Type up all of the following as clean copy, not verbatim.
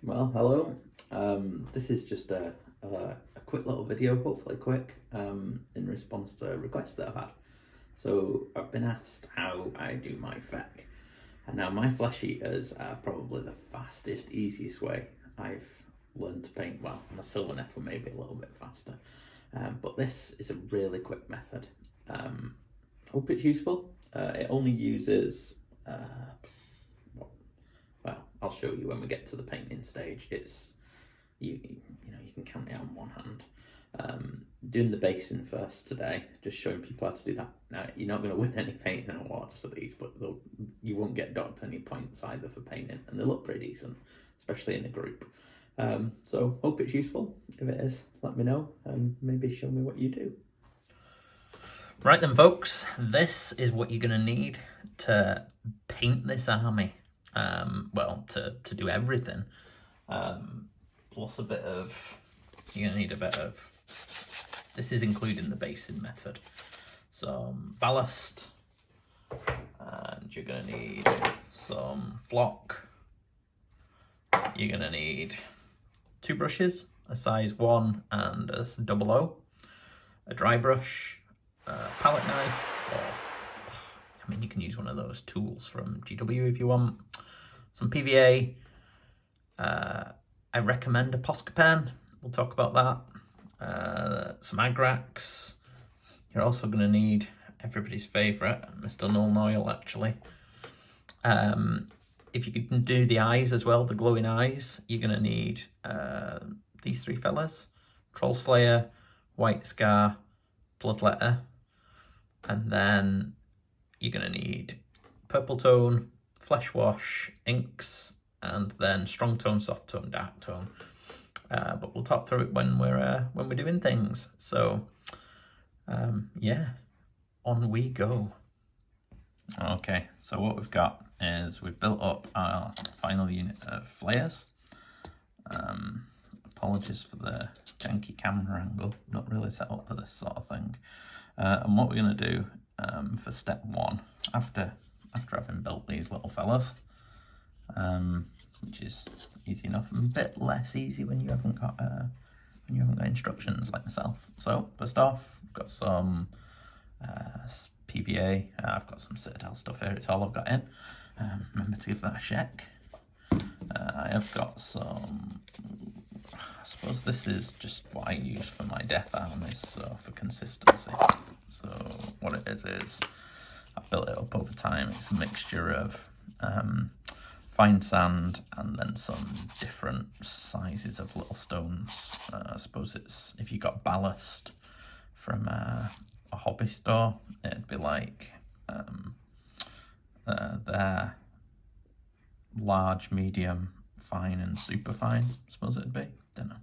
Well, hello. This is just a quick little video, hopefully quick, in response to a request that I've had. So I've been asked how I do my feck. And now my flesh eaters are probably the fastest, easiest way I've learned to paint. Well, my silver nephew may be a little bit faster. But this is a really quick method. Hope it's useful. It only uses well, I'll show you when we get to the painting stage. It's you know you can count it on one hand. Doing the basing first today, just showing people how to do that. Now you're not going to win any painting awards for these, but you won't get docked any points either for painting, and they look pretty decent, especially in a group. So hope it's useful. If it is, let me know and maybe show me what you do. Right then, folks, this is what you're going to need to paint this army. Well, to do everything. Plus a bit of, you're going to need a bit of, this is including the basing method. Some ballast, and you're going to need some flock. You're going to need 2 brushes, a size 1 and a 00, a dry brush, a palette knife, or I mean you can use one of those tools from GW if you want, some PVA, I recommend a Posca pen, we'll talk about that, some Agrax. You're also going to need everybody's favourite, Mr. Null Oil actually. If you can do the eyes as well, the glowing eyes, you're going to need these 3 fellas: Troll Slayer, White Scar, Bloodletter, and then you're going to need purple tone, flesh wash, inks, and then strong tone, soft tone, dark tone. But we'll talk through it when we're doing things. So yeah, on we go. Okay, so what we've got is we've built up our final unit of flayers. Apologies for the janky camera angle, not really set up for this sort of thing. And what we're going to do for step 1, after having built these little fellas, which is easy enough, and a bit less easy when you haven't got instructions like myself. So first off, we've got some PVA. I've got some Citadel stuff here. It's all I've got in. Remember to give that a check. I have got some. I suppose this is just what I use for my death armies, so for consistency. So what it is I've built it up over time. It's a mixture of fine sand and then some different sizes of little stones. I suppose it's, if you got ballast from a hobby store, it'd be like they're large, medium, fine and super fine, I suppose it'd be. Don't know.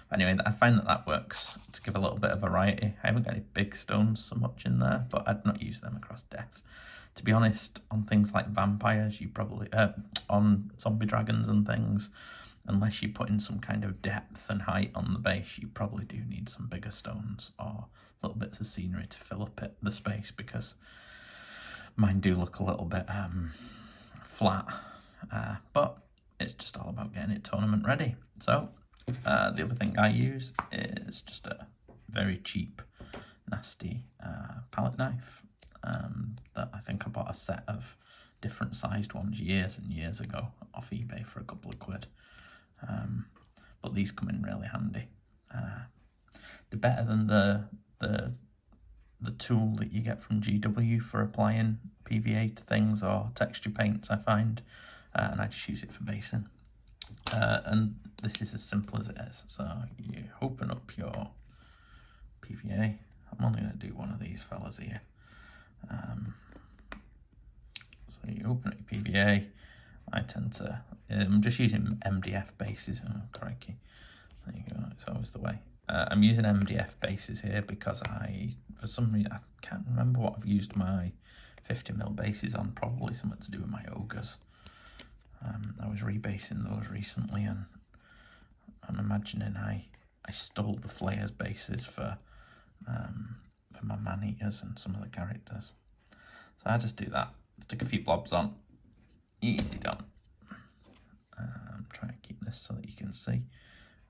But anyway, I find that works to give a little bit of variety. I haven't got any big stones so much in there, but I'd not use them across death. To be honest, on things like vampires, you probably, on zombie dragons and things, unless you put in some kind of depth and height on the base, you probably do need some bigger stones or little bits of scenery to fill up the space, because mine do look a little bit flat, but it's just all about getting it tournament ready. So the other thing I use is just a very cheap, nasty palette knife that I think I bought a set of different sized ones years and years ago off eBay for a couple of quid. But these come in really handy. They're better than the tool that you get from GW for applying PVA to things or texture paints, I find, and I just use it for basing. And this is as simple as it is. So you open up your PVA. I'm only going to do one of these fellas here. So you open up your PVA. I tend to, I'm just using MDF bases. Oh, crikey. There you go, it's always the way. I'm using MDF bases here because for some reason, I can't remember what I've used my 50mm bases on, probably something to do with my ogres. I was rebasing those recently, and I'm imagining I stole the Flayers bases for my man-eaters and some of the characters. So I just do that, stick a few blobs on, easy done. Try and keep this so that you can see.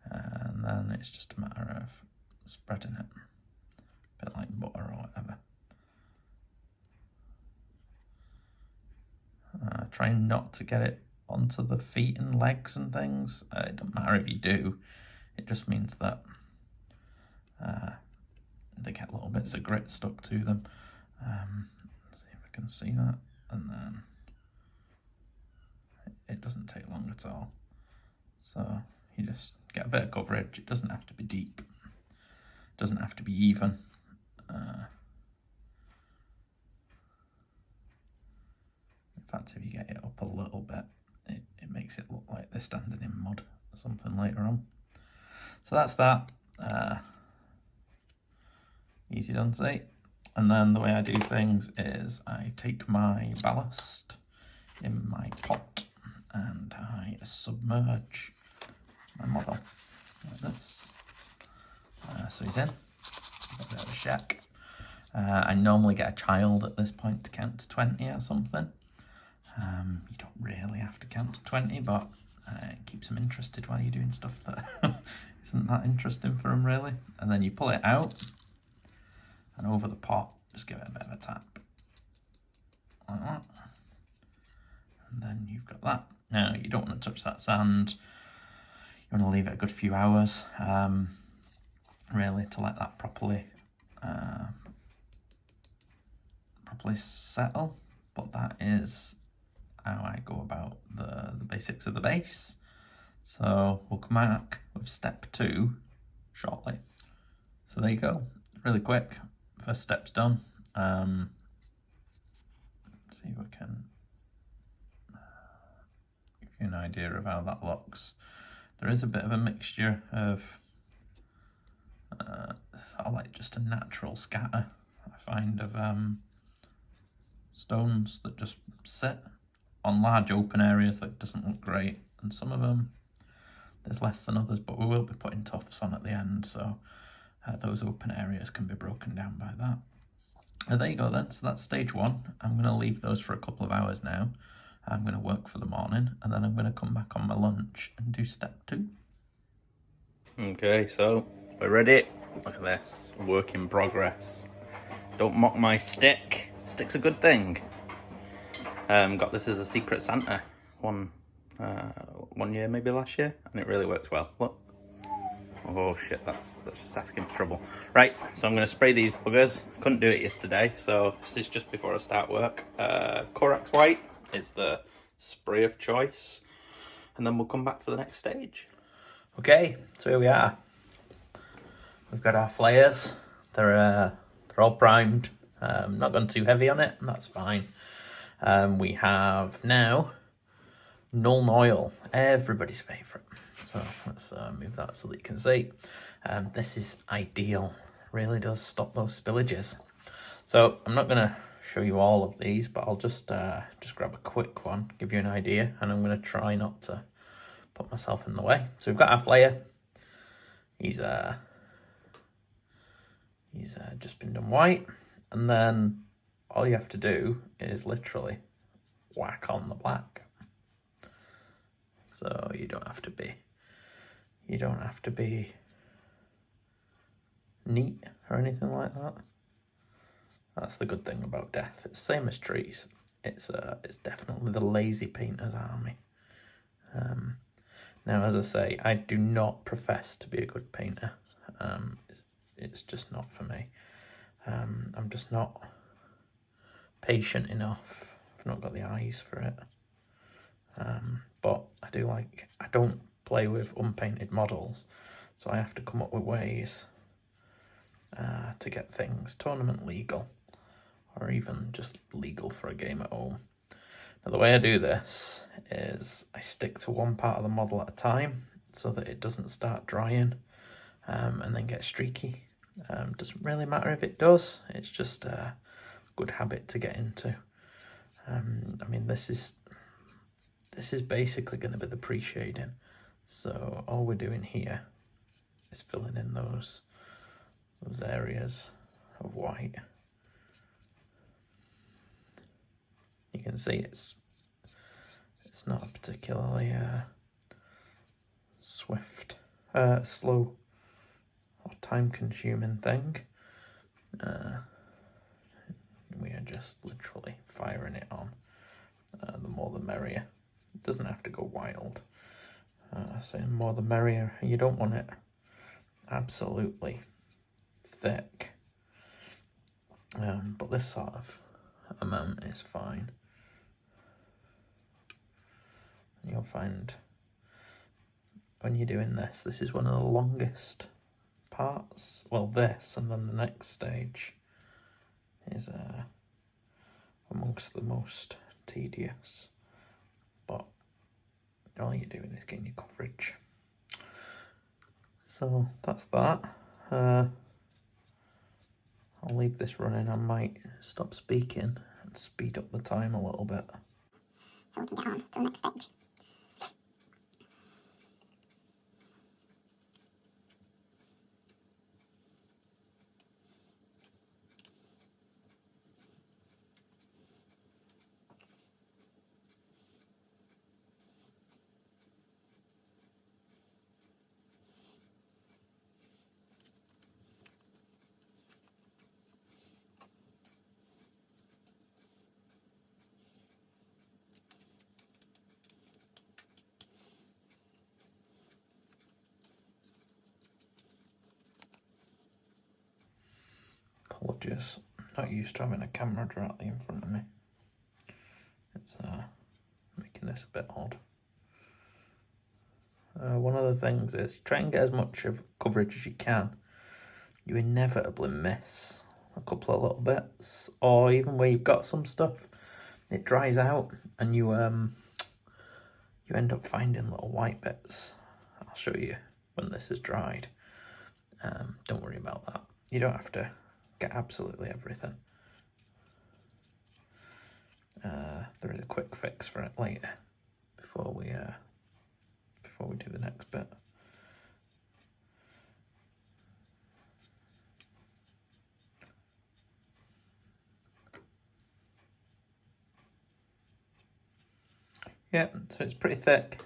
And then it's just a matter of spreading it, a bit like butter or whatever. Trying not to get it onto the feet and legs and things. It doesn't matter if you do, it just means that they get little bits of grit stuck to them. Let's see if I can see that. And then it doesn't take long at all. So you just get a bit of coverage. It doesn't have to be deep. It doesn't have to be even. In fact, if you get it up a little bit, it makes it look like they're standing in mud or something later on. So that's that. Easy done, see? And then the way I do things is I take my ballast in my pot and I submerge my model like this. So he's in, a bit of a shack. I normally get a child at this point to count to 20 or something. You don't really have to count to 20, but it keeps them interested while you're doing stuff that isn't that interesting for them really. And then you pull it out and over the pot, just give it a bit of a tap. Like that. And then you've got that. Now, you don't want to touch that sand. You want to leave it a good few hours, really, to let that properly settle. But that is how I go about the basics of the base. So we'll come back with step 2 shortly. So there you go, really quick. First step's done. See if I can give you an idea of how that looks. There is a bit of a mixture of sort of like just a natural scatter, I find, of stones that just sit on large open areas that doesn't look great, and some of them there's less than others, but we will be putting tufts on at the end, so those open areas can be broken down by that. There you go then, so that's stage 1. I'm going to leave those for a couple of hours now. I'm going to work for the morning, and then I'm going to come back on my lunch and do step 2. Okay, so we're ready. Look at this, work in progress. Don't mock my stick. Stick's a good thing. Got this as a Secret Santa one year, maybe last year, and it really works well. Look. Oh shit, that's just asking for trouble. Right, so I'm going to spray these buggers. Couldn't do it yesterday, so this is just before I start work. Corax White is the spray of choice, and then we'll come back for the next stage. Okay, so here we are. We've got our flayers. They're all primed. Not gone too heavy on it, that's fine. We have now Nuln Oil, everybody's favourite. So let's move that so that you can see. This is ideal, really does stop those spillages. So I'm not going to show you all of these, but I'll just grab a quick one, give you an idea, and I'm going to try not to put myself in the way. So we've got our flayer. He's just been done white, and then all you have to do is literally whack on the black. So you don't have to be neat or anything like that. That's the good thing about death. It's the same as trees. It's definitely the lazy painter's army. Now, as I say, I do not profess to be a good painter. It's just not for me. I'm just not patient enough. I've not got the eyes for it. But I don't play with unpainted models, so I have to come up with ways to get things tournament legal, or even just legal for a game at home. Now, the way I do this is I stick to one part of the model at a time so that it doesn't start drying and then get streaky. Doesn't really matter if it does, it's just a good habit to get into. I mean, this is basically going to be the pre-shading. So all we're doing here is filling in those areas of white. You can see it's not a particularly slow or time-consuming thing. We are just literally firing it on. The more the merrier. It doesn't have to go wild. So the more the merrier. You don't want it absolutely thick. But this sort of amount is fine. You'll find when you're doing this, this is one of the longest parts. Well, this and then the next stage is amongst the most tedious. But all you're doing is getting your coverage. So that's that. I'll leave this running. I might stop speaking and speed up the time a little bit. So we can get on to the next stage. Apologies, not used to having a camera directly in front of me. It's making this a bit odd. One of the things is you try and get as much of coverage as you can. You inevitably miss a couple of little bits, or even where you've got some stuff, it dries out and you end up finding little white bits. I'll show you when this is dried. Don't worry about that. You don't have to get absolutely everything. There is a quick fix for it later before we do the next bit. Yeah, so it's pretty thick,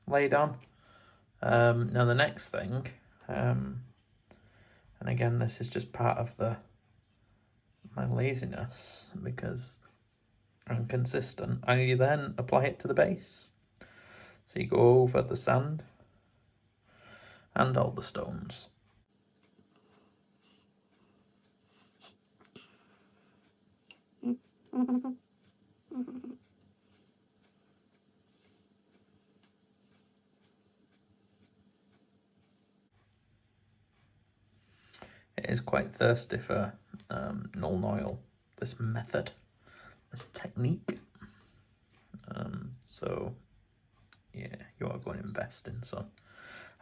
laid on. Now the next thing, and again this is just part of my laziness because I'm consistent. I then apply it to the base. So you go over the sand and all the stones. It is quite thirsty for null oil, this method, this technique. So yeah, you are going to invest in some.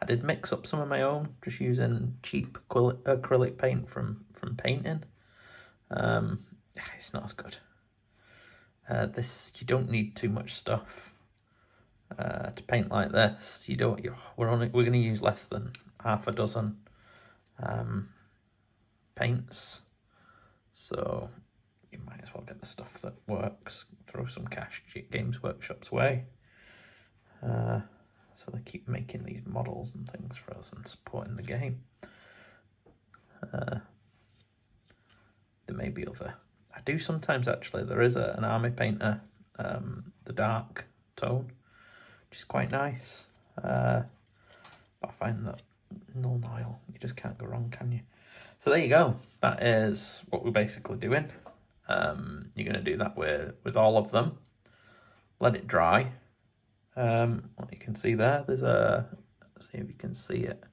I did mix up some of my own, just using cheap acrylic paint from painting. It's not as good. This, you don't need too much stuff to paint like this. We're going to use less than half a dozen paints, so you might as well get the stuff that works. Throw some cash Games Workshop's way. So they keep making these models and things for us and supporting the game. There may be other. I do sometimes actually. There is an army painter, the dark tone, which is quite nice. But I find that null oil, you just can't go wrong, can you? So there you go. That is what we're basically doing. You're going to do that with all of them. Let it dry. What you can see there, there's see if you can see it,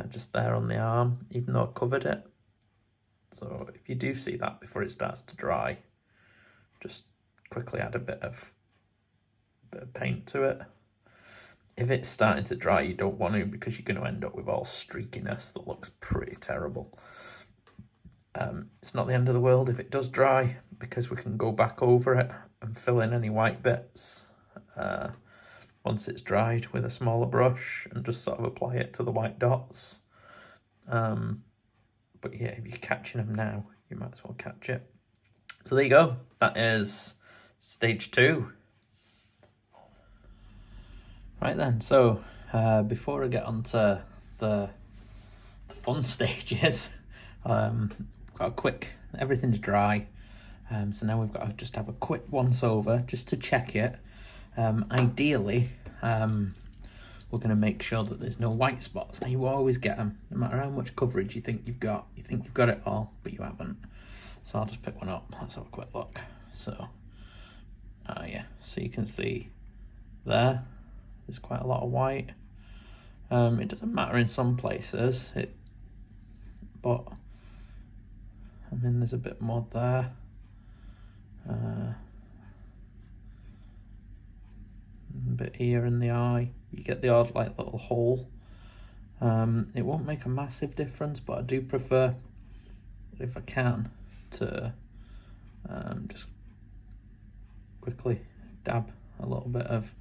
just there on the arm, even though I covered it. So if you do see that before it starts to dry, just quickly add a bit of paint to it. If it's starting to dry, you don't want to, because you're going to end up with all streakiness that looks pretty terrible. It's not the end of the world if it does dry, because we can go back over it and fill in any white bits once it's dried with a smaller brush and just sort of apply it to the white dots. But yeah, if you're catching them now, you might as well catch it. So there you go. That is stage 2. Right then, so before I get onto the fun stages, got a quick, everything's dry, so now we've got to just have a quick once over just to check it. Ideally, we're going to make sure that there's no white spots. Now you always get them, no matter how much coverage you think you've got. You think you've got it all, but you haven't. So I'll just pick one up. Let's have a quick look. So, yeah, so you can see there, there's quite a lot of white. It doesn't matter in some places, but I mean, there's a bit more there. A bit here in the eye. You get the odd like little hole. It won't make a massive difference, but I do prefer, if I can, to just quickly dab a little bit of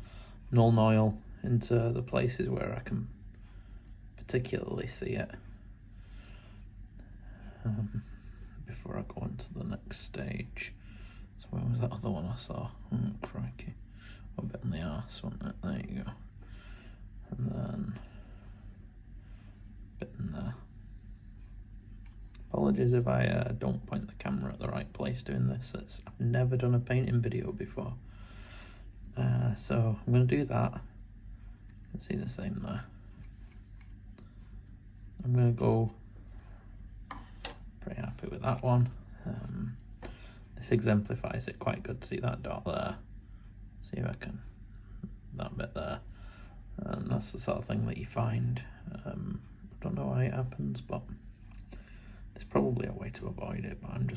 Nuln Oil into the places where I can particularly see it, before I go into the next stage. So where was that other one I saw? Oh, crikey. A bit on the arse, wasn't it? There you go. And then a bit in there. Apologies if I don't point the camera at the right place doing this. I've never done a painting video before. So I'm going to do that. You can see the same there. I'm going to go pretty happy with that one. This exemplifies it quite good. See that dot there? See if I can, that bit there. That's the sort of thing that you find. I don't know why it happens, but there's probably a way to avoid it, but I'm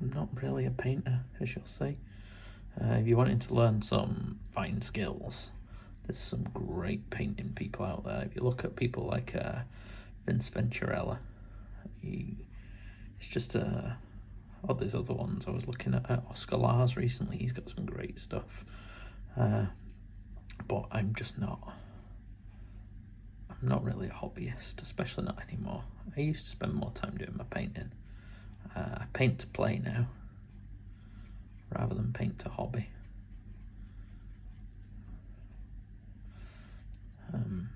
not really a painter, as you'll see. If you're wanting to learn some fine skills, there's some great painting people out there. If you look at people like Vince Venturella, it's just there's other ones. I was looking at Oscar Lars recently. He's got some great stuff, but I'm not really a hobbyist, especially not anymore. I used to spend more time doing my painting. I paint to play now, rather than paint to hobby.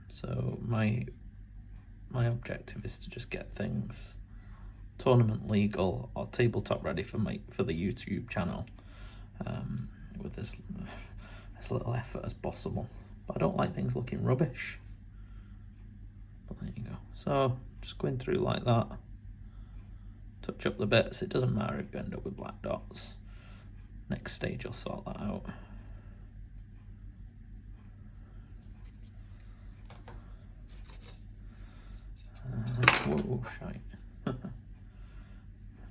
So my objective is to just get things tournament legal or tabletop ready for the YouTube channel, with as little effort as possible. But I don't like things looking rubbish. But there you go. So just going through like that, touch up the bits. It doesn't matter if you end up with black dots. Next stage I'll sort that out. Whoa, shite.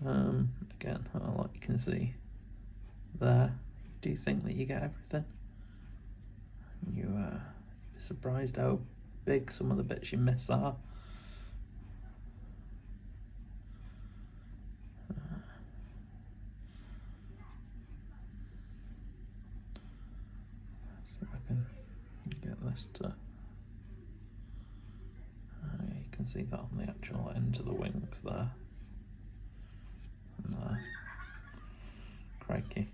Again, like you can see there, you do think that you get everything. You're surprised how big some of the bits you miss are. So I can get this to. You can see that on the actual ends of the wings there. And there. Crikey,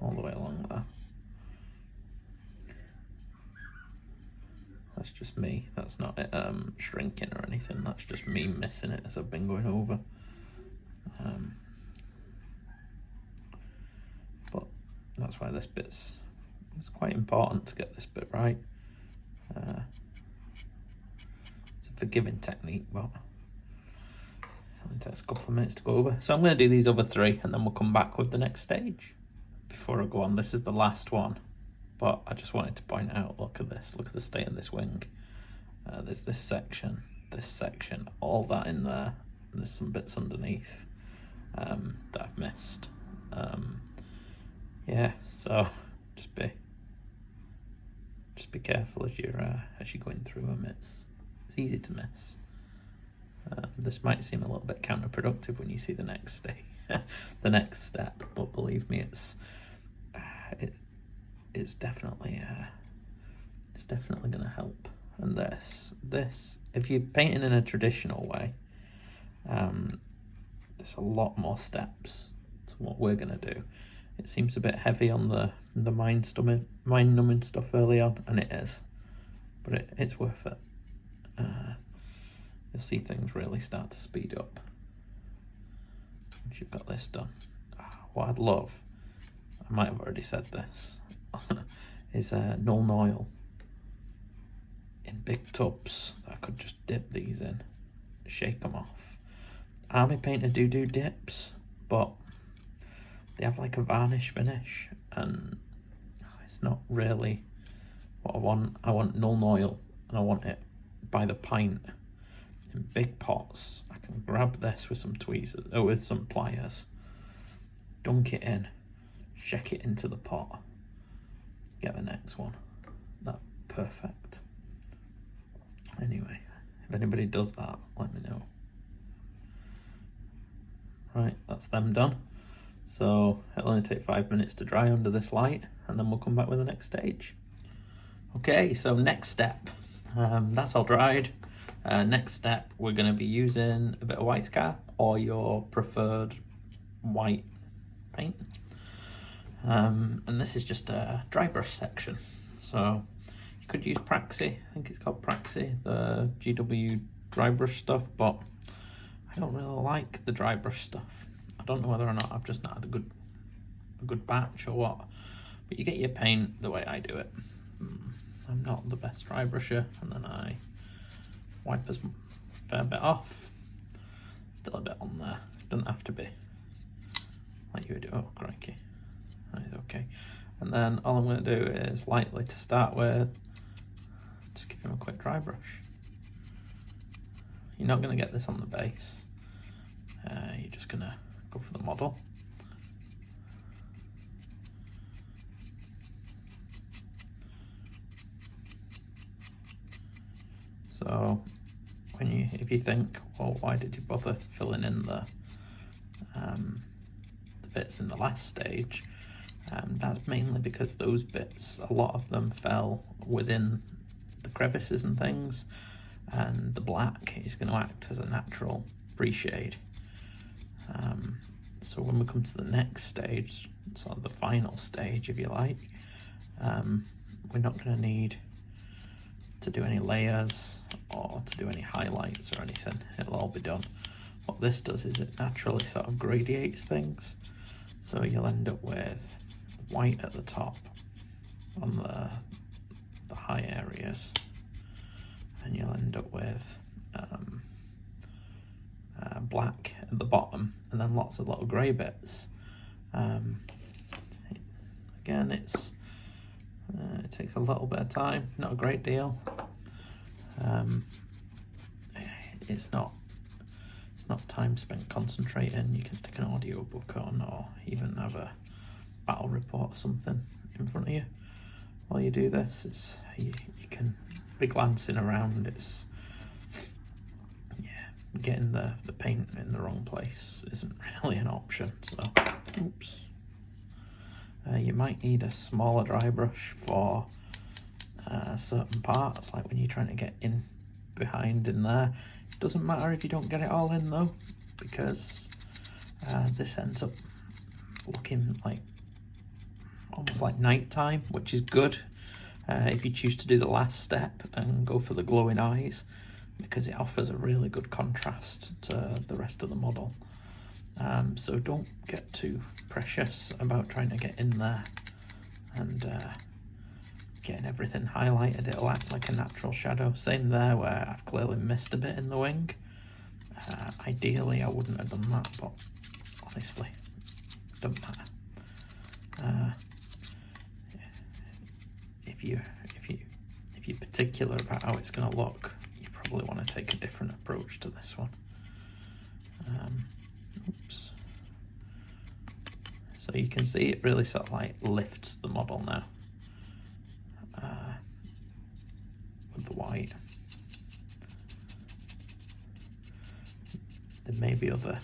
all the way along there. That's just me. That's not it shrinking or anything. That's just me missing it as I've been going over. But that's why this it's quite important to get this bit right. It's a forgiving technique, but it takes a couple of minutes to go over. So I'm going to do these other three and then we'll come back with the next stage. Before I go on, this is the last one, but I just wanted to point out, look at this, look at the state of this wing. There's this section, all that in there, and there's some bits underneath that I've missed. Yeah, so just be careful as you're going through them. It's easy to miss. This might seem a little bit counterproductive when you see the next step, but believe me, it's definitely going to help. And this, if you're painting in a traditional way, there's a lot more steps to what we're going to do. It seems a bit heavy on the mind numbing stuff early on, and it is. but it's worth it. You'll see things really start to speed up once you've got this done. What I'd love, I might have already said this, is Null oil in big tubs that I could just dip these in, shake them off. Army Painter do dips, but they have like a varnish finish, and it's not really what I want. I want Null oil, and I want it by the pint in big pots. I can grab this with some tweezers, or with some pliers, dunk it in, shake it into the pot, get the next one. That's perfect. Anyway, if anybody does that, let me know. Right, that's them done. So it'll only take 5 minutes to dry under this light, and then we'll come back with the next stage. Okay, so next step, that's all dried. Next step, we're going to be using a bit of white scar or your preferred white paint. And this is just a dry brush section. So you could use Praxi, I think it's called Praxi, the GW dry brush stuff, but I don't really like the dry brush stuff. I don't know whether or not I've just not had a good batch or what, but you get your paint the way I do it. I'm not the best dry brusher, and then I wipe a fair bit off. Still a bit on there, doesn't have to be like you would do. Oh, crikey, that is okay. And then all I'm going to do is lightly to start with, just give him a quick dry brush. You're not going to get this on the base, you're just going to go for the model. So if you think, well, why did you bother filling in the bits in the last stage? That's mainly because those bits, a lot of them fell within the crevices and things, and the black is going to act as a natural pre-shade. So when we come to the next stage, sort of the final stage if you like, we're not going to need to do any layers or to do any highlights or anything. It'll all be done. What this does is it naturally sort of gradiates things, so you'll end up with white at the top on the high areas, and you'll end up with black at the bottom, and then lots of little grey bits. Again, it takes a little bit of time, not a great deal. It's not time spent concentrating. You can stick an audio book on, or even have a battle report or something in front of you while you do this. It's you can be glancing around. It's getting the paint in the wrong place isn't really an option. So oops. You might need a smaller dry brush for certain parts, like when you're trying to get in behind in there. It doesn't matter if you don't get it all in though, because this ends up looking like almost like nighttime, which is good if you choose to do the last step and go for the glowing eyes, because it offers a really good contrast to the rest of the model. So don't get too precious about trying to get in there and getting everything highlighted. It'll act like a natural shadow. Same there, where I've clearly missed a bit in the wing. Ideally I wouldn't have done that, but honestly, it doesn't matter. If you're particular about how it's going to look, you probably want to take a different approach to this one. Oops. So you can see it really sort of like lifts the model now with the white. There may be other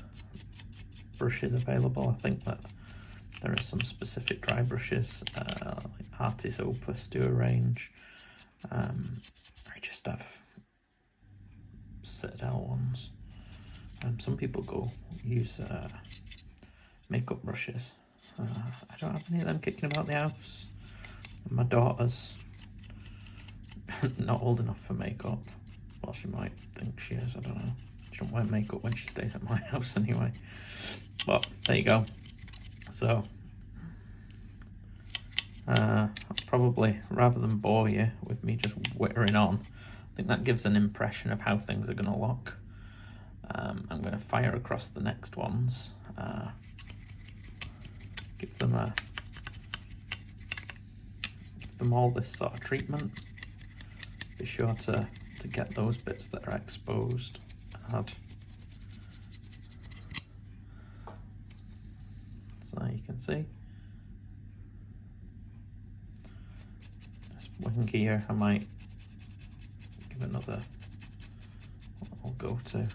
brushes available. I think that there are some specific dry brushes, like Artis Opus do a range. I just have Citadel ones. Some people use makeup brushes. I don't have any of them kicking about the house. And my daughters not old enough for makeup. Well, she might think she is, I don't know. She don't wear makeup when she stays at my house anyway. But there you go. So, probably, rather than bore you with me just whittering on, I think that gives an impression of how things are going to look. I'm going to fire across the next ones. Give them all this sort of treatment. Be sure to get those bits that are exposed. So you can see this wing here, I might give another little go to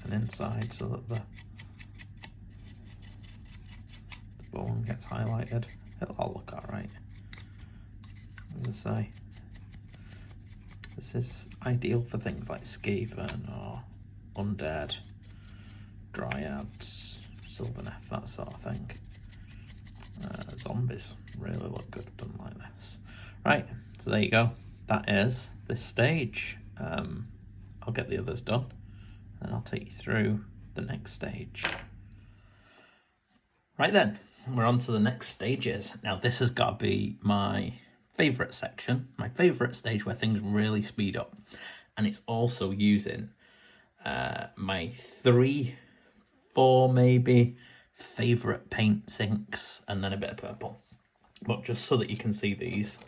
an inside so that the bone gets highlighted. It'll all look alright. As I say, this is ideal for things like Skaven or Undead, Dryads, Sylvaneth, that sort of thing. Zombies really look good done like this. Right, so there you go. That is this stage. I'll get the others done and I'll take you through the next stage. Right then, we're on to the next stages. Now this has got to be my favourite section, my favourite stage where things really speed up. And it's also using my 3-4 maybe favourite paint sinks and then a bit of purple. But just so that you can see these,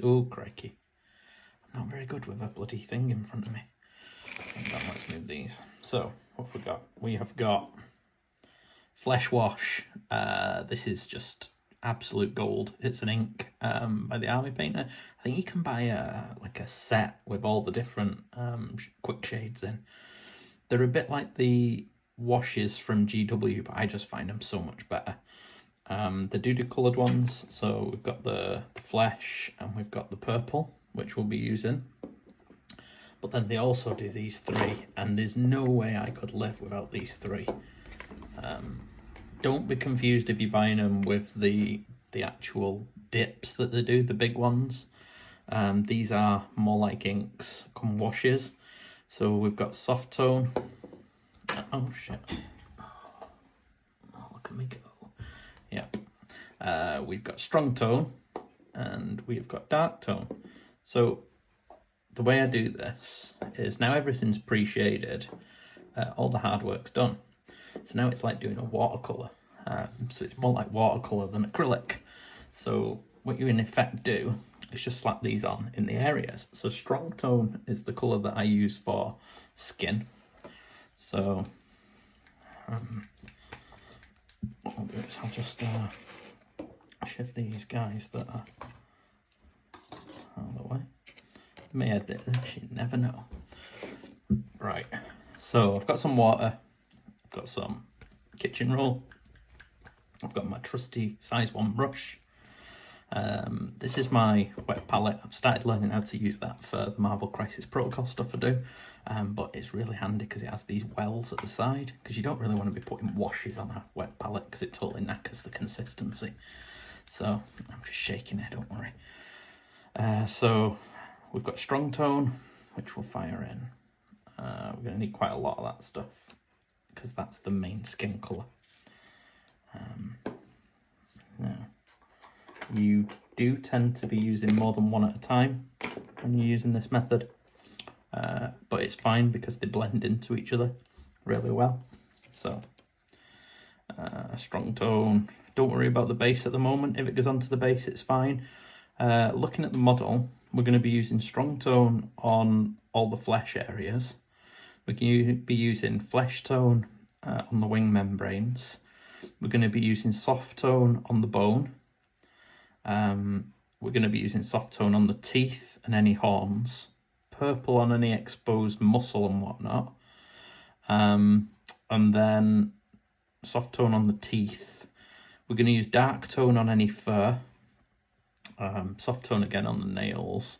oh crikey, I'm not very good with a bloody thing in front of me. Let's move these. So what have we got? We have got Flesh Wash. This is just absolute gold. It's an ink by the Army Painter. I think you can buy a set with all the different quick shades in. They're a bit like the washes from GW, but I just find them so much better. They do coloured ones, so we've got the flesh and we've got the purple, which we'll be using. But then they also do these 3, and there's no way I could live without these 3. Don't be confused if you're buying them with the actual dips that they do, the big ones. These are more like inks, come washes. So we've got soft tone. Oh shit. Oh, look at me go. Yeah. We've got strong tone and we've got dark tone. So the way I do this is now everything's pre-shaded. All the hard work's done. So now it's like doing a watercolour. So it's more like watercolour than acrylic. So what you in effect do is just slap these on in the areas. So strong tone is the colour that I use for skin. So what I'll do is I'll just shift these guys that are out of the way. May edit this, you never know. Right, so I've got some water, I've got some kitchen roll, I've got my trusty size 1 brush. This is my wet palette. I've started learning how to use that for the Marvel Crisis Protocol stuff I do, but it's really handy because it has these wells at the side, because you don't really want to be putting washes on a wet palette because it totally knackers the consistency. So I'm just shaking it, don't worry. So we've got strong tone, which we'll fire in. We're going to need quite a lot of that stuff because that's the main skin colour. Now, you do tend to be using more than one at a time when you're using this method, but it's fine because they blend into each other really well. So a strong tone, don't worry about the base at the moment. If it goes onto the base, it's fine. Looking at the model, we're going to be using strong tone on all the flesh areas. We're going to be using flesh tone on the wing membranes. We're going to be using soft tone on the bone. We're going to be using soft tone on the teeth and any horns. Purple on any exposed muscle and whatnot. And then soft tone on the teeth. We're going to use dark tone on any fur. Soft tone again on the nails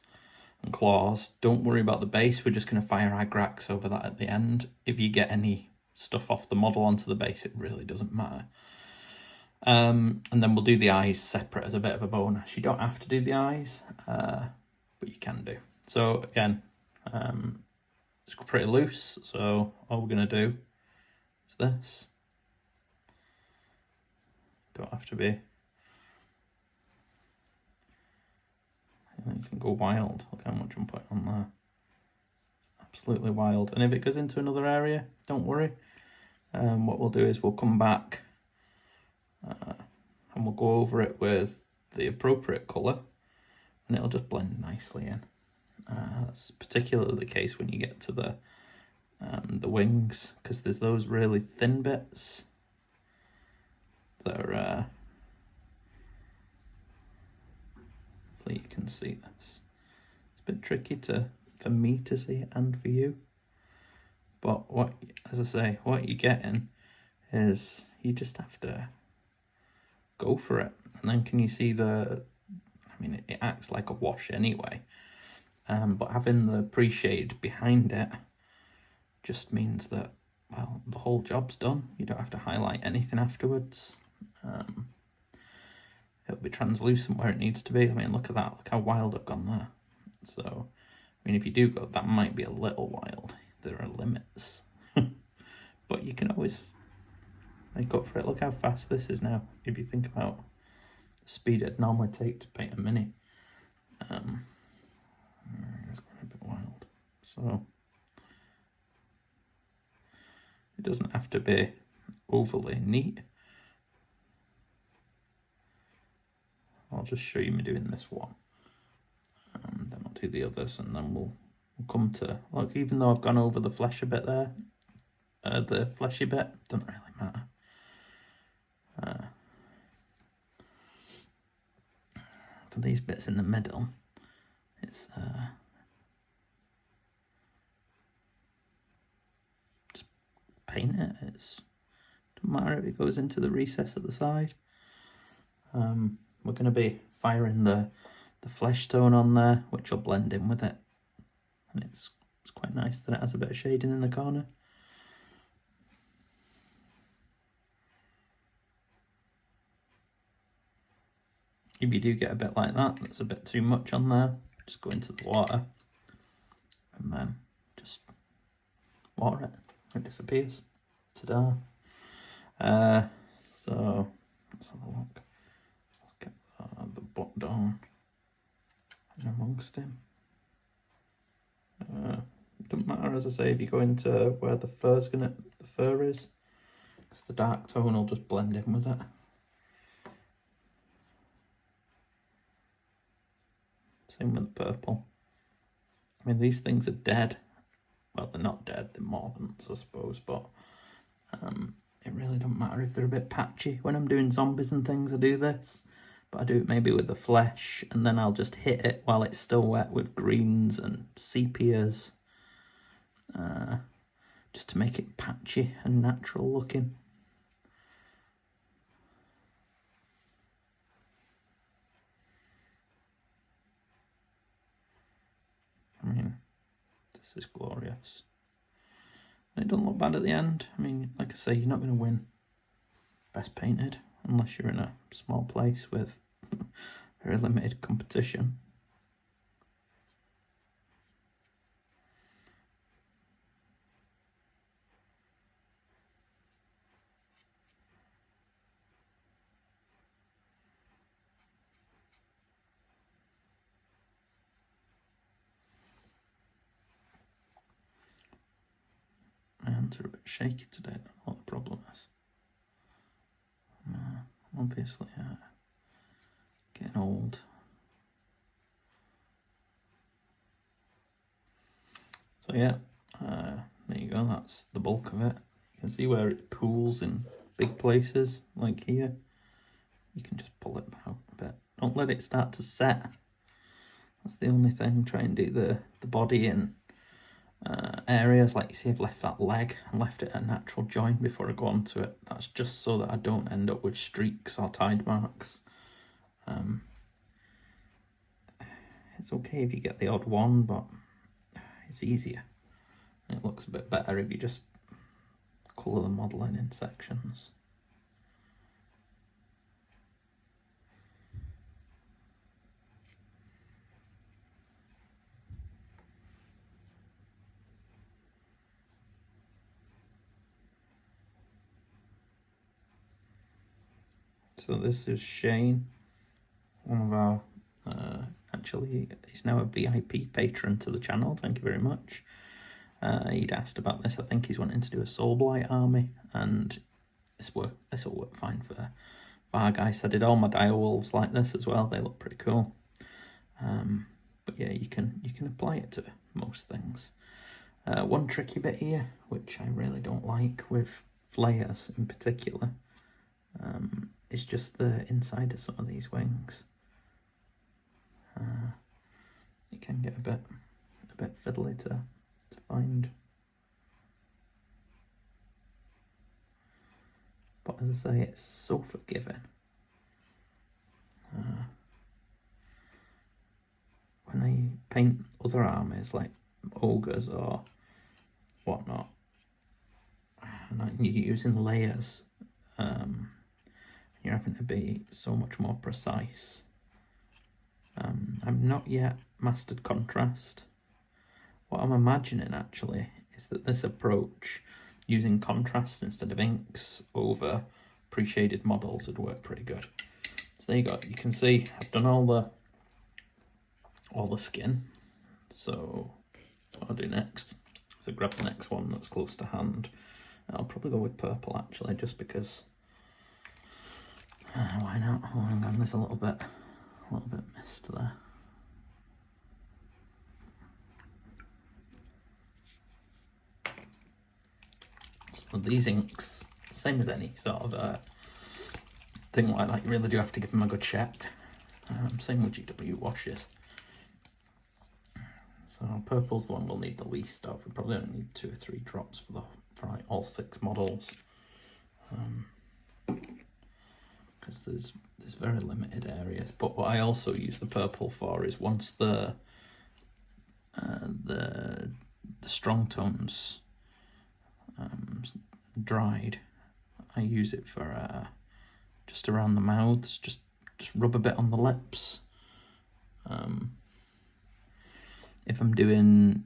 and claws. Don't worry about the base, we're just going to fire Agrax over that at the end. If you get any stuff off the model onto the base, it really doesn't matter. And then we'll do the eyes separate as a bit of a bonus. You don't have to do the eyes, but you can do. So again, it's pretty loose, so all we're going to do is this. Don't have to be. You can go wild. Look how much I'm putting on there. It's absolutely wild. And if it goes into another area, don't worry. What we'll do is we'll come back and we'll go over it with the appropriate colour, and it'll just blend nicely in. That's particularly the case when you get to the wings, because there's those really thin bits that are hopefully you can see this. It's a bit tricky for me to see it and for you, but as I say, what you're getting is you just have to go for it. And then can you see it acts like a wash anyway, but having the pre-shade behind it just means that, well, the whole job's done. You don't have to highlight anything afterwards. It'll be translucent where it needs to be. I mean, look at that. Look how wild I've gone there. So, I mean, if you do go, that might be a little wild. There are limits. But you can always make up for it. Look how fast this is now. If you think about the speed it'd normally take to paint a mini. It's going a bit wild. So, it doesn't have to be overly neat. I'll just show you me doing this one. Then I'll do the others, and then we'll come to, look, even though I've gone over the flesh a bit there, the fleshy bit, doesn't really matter. For these bits in the middle, it's just paint it. It's doesn't matter if it goes into the recess at the side. We're going to be firing the flesh tone on there, which will blend in with it, and it's quite nice that it has a bit of shading in the corner. If you do get a bit like that, that's a bit too much on there, just go into the water and then just water it. It disappears. Ta-da. So let's have a look. Let's get the butt down and amongst him. Doesn't matter, as I say, if you go into where the fur is, because the dark tone will just blend in with it. Same with the purple. I mean, these things are dead. Well, they're not dead, they're mordants, I suppose, but it really doesn't matter if they're a bit patchy. When I'm doing zombies and things, I do this, but I do it maybe with the flesh, and then I'll just hit it while it's still wet with greens and sepias, just to make it patchy and natural looking. I mean, this is glorious. And it doesn't look bad at the end. I mean, like I say, you're not going to win best painted unless you're in a small place with very limited competition. My hands are a bit shaky today. I don't know what the problem is. Obviously, getting old. So yeah, there you go. That's the bulk of it. You can see where it pools in big places, like here. You can just pull it out a bit. Don't let it start to set. That's the only thing. Try and do the body in areas, like you see I've left that leg and left it at a natural joint before I go on to it. That's just so that I don't end up with streaks or tide marks. It's okay if you get the odd one, but it's easier. It looks a bit better if you just colour the modelling in sections. So this is Shane, one of our, actually he's now a VIP patron to the channel, thank you very much. He'd asked about this. I think he's wanting to do a Soulblight army, and this will work fine for Vargeist. I did all my direwolves like this as well, they look pretty cool. But yeah, you can apply it to most things. One tricky bit here, which I really don't like with Flayers in particular, is just the inside of some of these wings. It can get a bit fiddly to find. But as I say, it's so forgiving. When I paint other armies like ogres or whatnot, and you're using layers, you're having to be so much more precise. I've not yet mastered contrast. What I'm imagining actually is that this approach, using contrasts instead of inks over pre-shaded models, would work pretty good. So there you go. You can see I've done all the skin. So what I'll do next is I'll grab the next one that's close to hand. I'll probably go with purple actually, just because. Why not? Oh, hang on, there's a little bit mist there. So these inks, same as any sort of thing like that, you really do have to give them a good check. Same with GW washes. So purple's the one we'll need the least of. We probably only need 2 or 3 drops for like all 6 models. Because there's very limited areas. But what I also use the purple for is once the strong tones dried, I use it for just around the mouths, just rub a bit on the lips. If I'm doing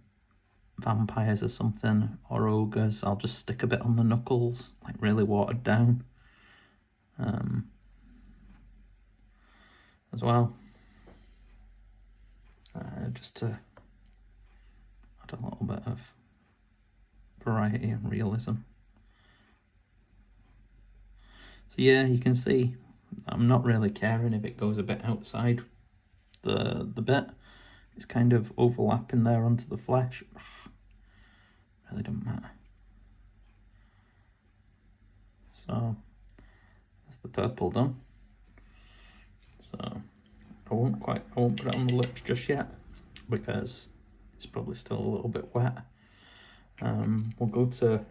vampires or something, or ogres, I'll just stick a bit on the knuckles, like really watered down. As well, just to add a little bit of variety and realism. So yeah, you can see I'm not really caring if it goes a bit outside the bit. It's kind of overlapping there onto the flesh. Really doesn't matter. So that's the purple done. So I won't put it on the lips just yet because it's probably still a little bit wet. We'll go to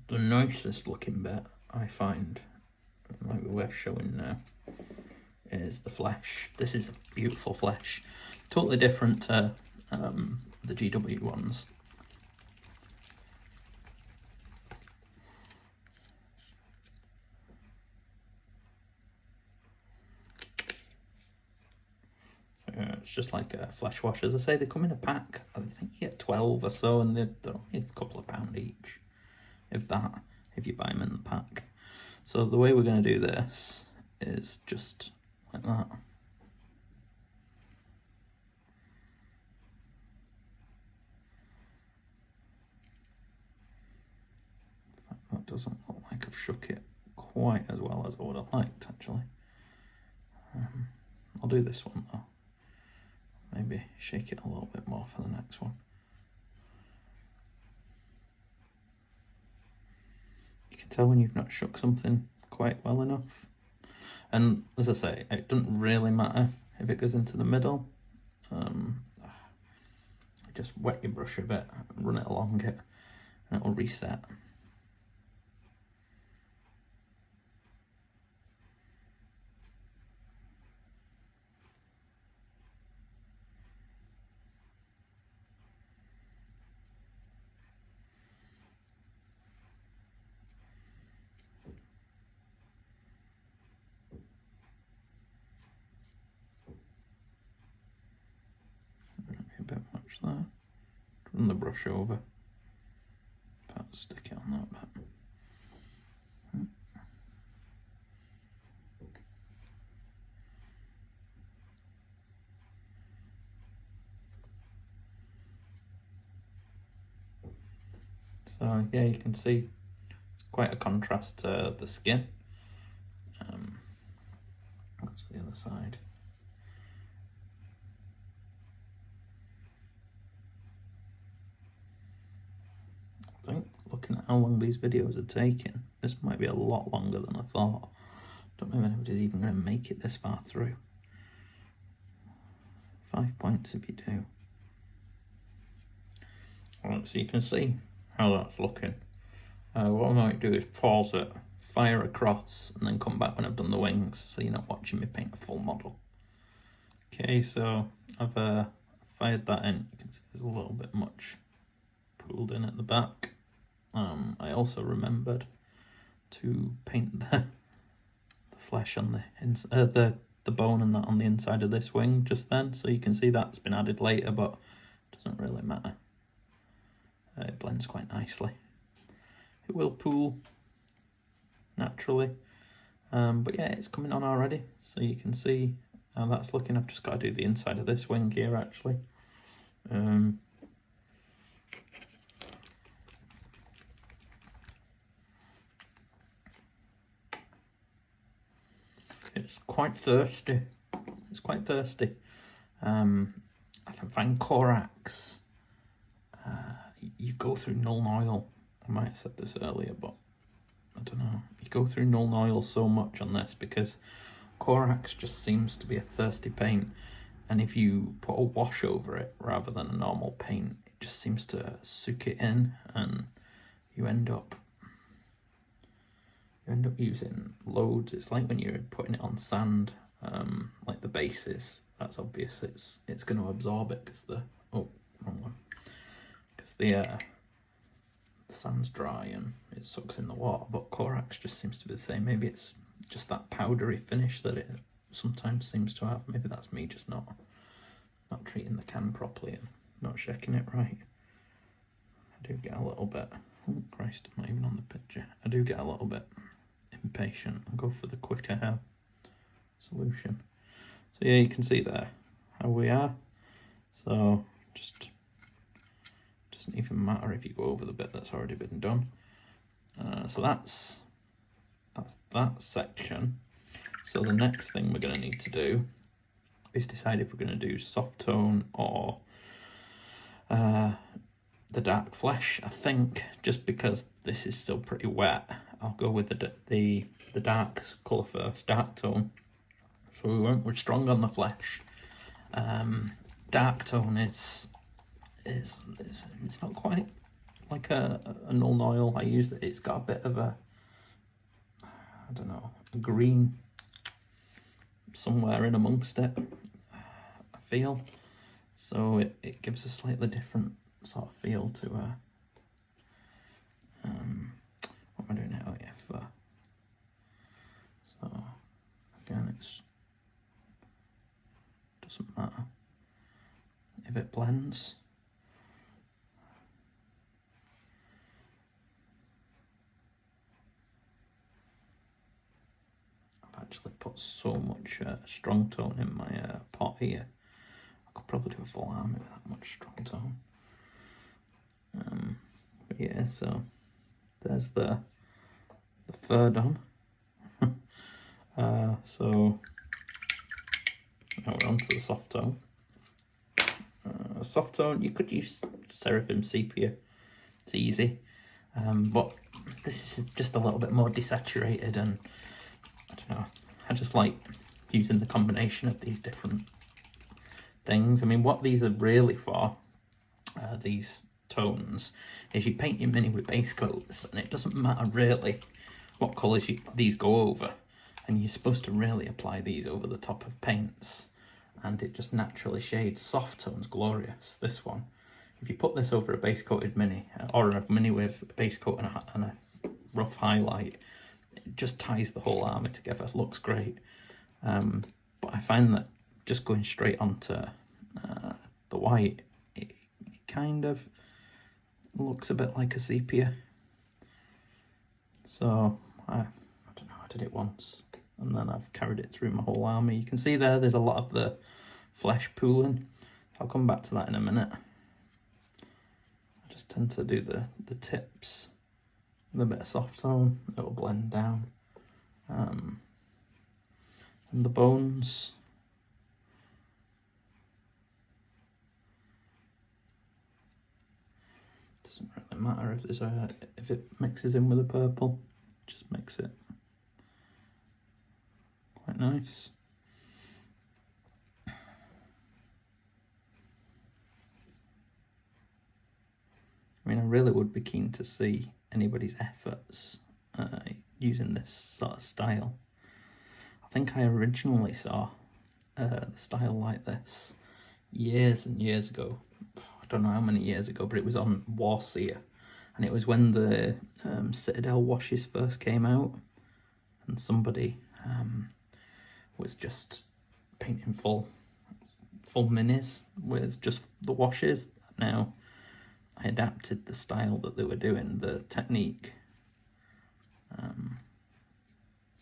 the nicest looking bit I find, might be worth showing now, is the flesh. This is a beautiful flesh, totally different to the GW ones. It's just like a flesh wash. As I say, they come in a pack. I think you get 12 or so, and they're only a couple of pound each, if that, if you buy them in the pack. So the way we're going to do this is just like that. In fact, that doesn't look like I've shook it quite as well as I would have liked, actually. I'll do this one though. Maybe shake it a little bit more for the next one. You can tell when you've not shook something quite well enough. And as I say, it doesn't really matter if it goes into the middle. Just wet your brush a bit, run it along it, and it'll reset. A bit much there. Run the brush over. Perhaps stick it on that bit. So yeah, you can see it's quite a contrast to the skin. Go to the other side. I think looking at how long these videos are taking, this might be a lot longer than I thought. Don't know if anybody's even going to make it this far through. 5 points if you do. Alright, so you can see how that's looking. What I might do is pause it, fire across, and then come back when I've done the wings, so you're not watching me paint a full model. Okay, so I've fired that in. You can see there's a little bit much pooled in at the back. I also remembered to paint the flesh on the bone and that on the inside of this wing just then, so you can see that's been added later, but it doesn't really matter. It blends quite nicely. It will pool naturally, but yeah, it's coming on already, so you can see how that's looking. I've just got to do the inside of this wing here actually. It's quite thirsty. It's quite thirsty. I find Corax, you go through Null Oil. I might have said this earlier, but I don't know. You go through Null Oil so much on this because Corax just seems to be a thirsty paint, and if you put a wash over it rather than a normal paint, it just seems to soak it in, and you end up using loads. It's like when you're putting it on sand, like the bases. That's obvious. It's going to absorb it because the wrong one. Because the sand's dry and it sucks in the water. But Corax just seems to be the same. Maybe it's just that powdery finish that it sometimes seems to have. Maybe that's me just not treating the can properly and not checking it right. I do get a little bit. Oh Christ! I'm not even on the picture. I do get a little bit impatient and go for the quicker solution. So yeah, you can see there how we are. So just doesn't even matter if you go over the bit that's already been done. So that's that section. So the next thing we're going to need to do is decide if we're going to do soft tone or the dark flesh. I think just because this is still pretty wet, I'll go with the dark colour first, dark tone. So we're strong on the flesh. Dark tone is it's not quite like a Null Oil. I use it. It's got a bit of a, I don't know, a green somewhere in amongst it, I feel. So it gives a slightly different sort of feel to what am I doing now? So again, it's doesn't matter if it blends. I've actually put so much strong tone in my pot here. I could probably do a full army with that much strong tone. But yeah, so there's the fur done. So now we're on to the soft tone. Soft tone, you could use Seraphim Sepia. It's easy. But this is just a little bit more desaturated, and I don't know, I just like using the combination of these different things. I mean, what these are really for, these tones, is you paint your mini with base coats, and it doesn't matter really what colours these go over, and you're supposed to really apply these over the top of paints, and it just naturally shades. Soft tone's glorious. This one, if you put this over a base coated mini, or a mini with a base coat and a rough highlight, it just ties the whole army together. It looks great. But I find that just going straight onto the white, it kind of looks a bit like a sepia. So I don't know, I did it once and then I've carried it through my whole army. You can see there's a lot of the flesh pooling. I'll come back to that in a minute. I just tend to do the tips with a bit of soft tone. It'll blend down. And the bones, doesn't really matter if it mixes in with the purple, just makes it quite nice. I mean, I really would be keen to see anybody's efforts using this sort of style. I think I originally saw the style like this years and years ago. I don't know how many years ago, but it was on Warseer, and it was when the Citadel washes first came out, and somebody was just painting full minis with just the washes. Now, I adapted the style that they were doing, the technique,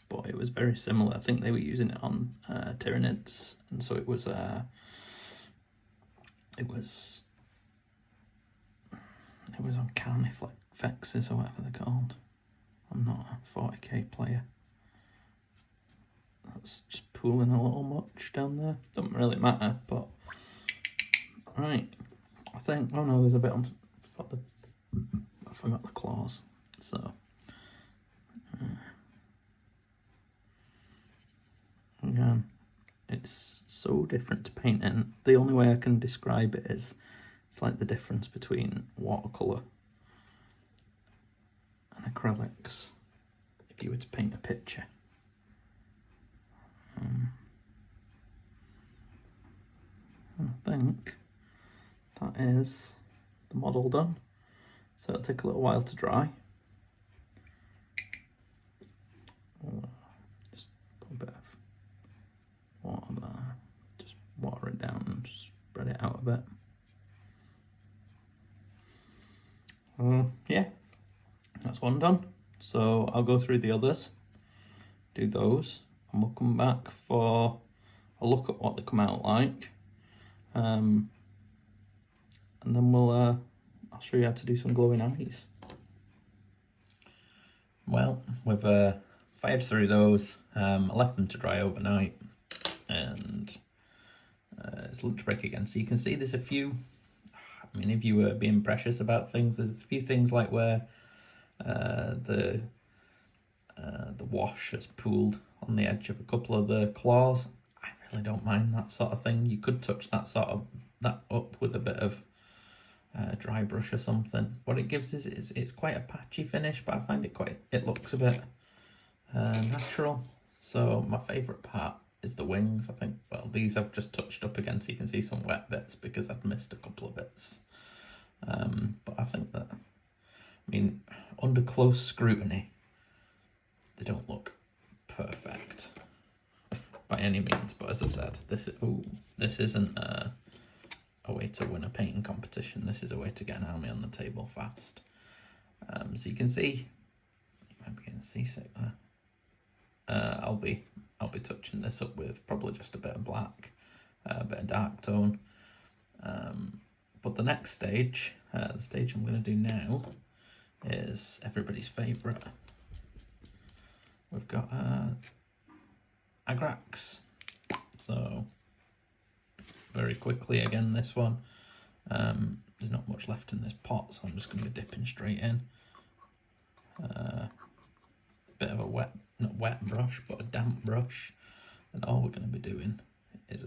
but it was very similar. I think they were using it on Tyranids, and so it was on Carnifexes or whatever they're called. I'm not a 40k player. That's just pooling a little much down there. Doesn't really matter, but right. I think, oh no, there's a bit on, I forgot the claws, so again, it's so different to painting. The only way I can describe it is it's like the difference between watercolour and acrylics if you were to paint a picture. I think that is the model done, so it'll take a little while to dry. Just put a bit of water there, just water it down and spread it out a bit. Yeah, that's one done. So I'll go through the others, do those, and we'll come back for a look at what they come out like. And then I'll show you how to do some glowing eyes. Well, we've fired through those. I left them to dry overnight, and it's lunch break again. So you can see there's a few, I mean, if you were being precious about things, there's a few things like where the wash has pooled on the edge of a couple of the claws. I really don't mind that sort of thing. You could touch that up with a bit of dry brush or something. What it gives is it's quite a patchy finish, but I find it looks a bit natural. So my favourite part is the wings. I think, well, these I've just touched up again, so you can see some wet bits because I've missed a couple of bits. But I think that, I mean, under close scrutiny, they don't look perfect by any means. But as I said, this isn't a way to win a painting competition. This is a way to get an army on the table fast. So you can see, you might be getting seasick there. I'll be touching this up with probably just a bit of black, a bit of dark tone. But the next stage, the stage I'm going to do now, is everybody's favourite. We've got Agrax. So very quickly again, this one. There's not much left in this pot, so I'm just going to be dipping straight in. Bit of a not wet brush, but a damp brush, and all we're going to be doing is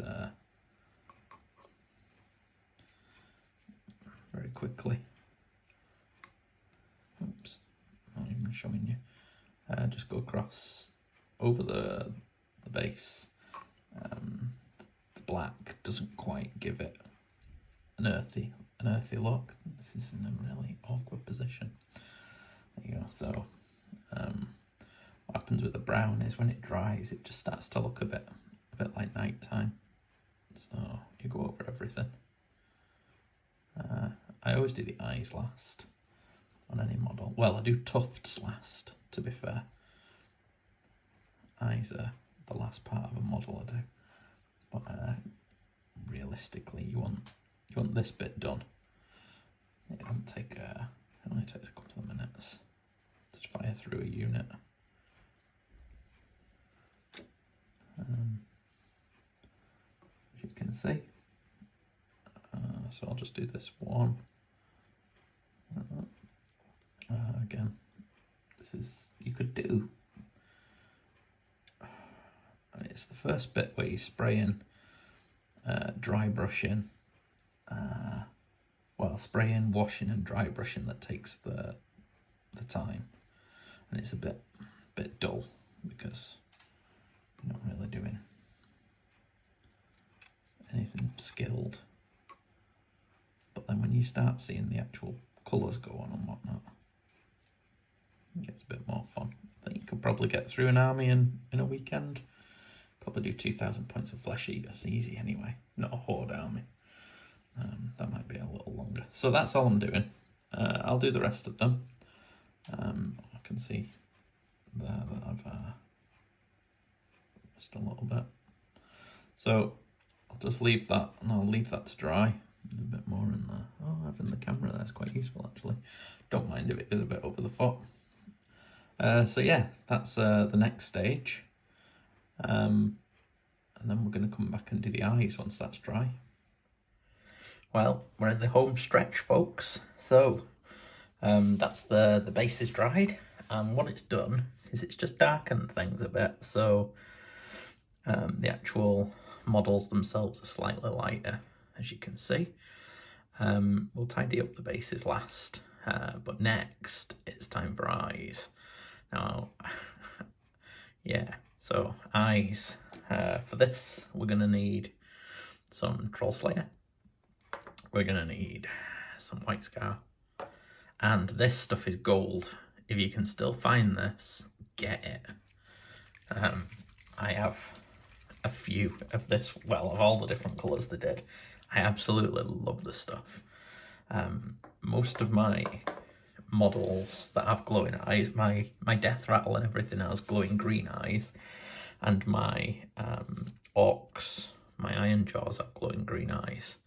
very quickly. Oops, not even showing you. Just go across over the base. The black doesn't quite give it an earthy look. This is in a really awkward position. There you go. So what happens with the brown is when it dries, it just starts to look a bit like nighttime. So you go over everything. I always do the eyes last on any model. Well, I do tufts last, to be fair. Eyes are the last part of a model I do. But realistically, you want this bit done It doesn't take it only takes a couple of minutes to fire through a unit. As you can see. So I'll just do this one. Again, this is, you could do, it's the first bit where you spray in, dry brushing, well, spraying, washing and dry brushing that takes the time, and it's a bit dull because you're not really doing anything skilled. But then when you start seeing the actual colours go on and whatnot, it gets a bit more fun. I think you could probably get through an army in a weekend. Probably do 2,000 points of flesh eaters, easy anyway, not a horde army. That might be a little longer. So that's all I'm doing. I'll do the rest of them. I can see there that I've missed a little bit. So I'll just leave that, and I'll leave that to dry. There's a bit more in there. Oh, having the camera there is quite useful actually. Don't mind if it goes a bit over the foot. So yeah, that's the next stage. And then we're going to come back and do the eyes once that's dry. Well, we're in the home stretch, folks. So that's the base is dried, and what it's done is it's just darkened things a bit. So the actual models themselves are slightly lighter, as you can see. We'll tidy up the bases last, but next it's time for eyes. Now, yeah, so eyes. For this, we're going to need some Troll Slayer. We're going to need some White Scar. And this stuff is gold. If you can still find this, get it. I have a few of this, well, of all the different colours they did. I absolutely love this stuff. Most of my models that have glowing eyes, my Death Rattle and everything has glowing green eyes, and my Orcs, my Iron Jaws have glowing green eyes.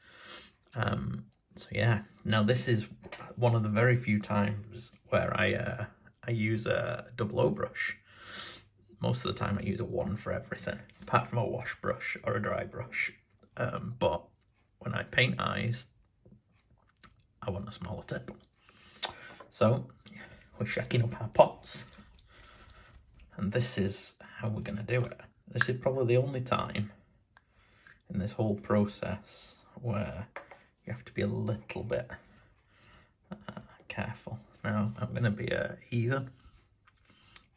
So yeah, now this is one of the very few times where I use a double O brush. Most of the time I use a one for everything, apart from a wash brush or a dry brush. But when I paint eyes, I want a smaller tip. So we're shacking up our pots, and this is how we're going to do it. This is probably the only time in this whole process where you have to be a little bit careful. Now I'm going to be a heathen.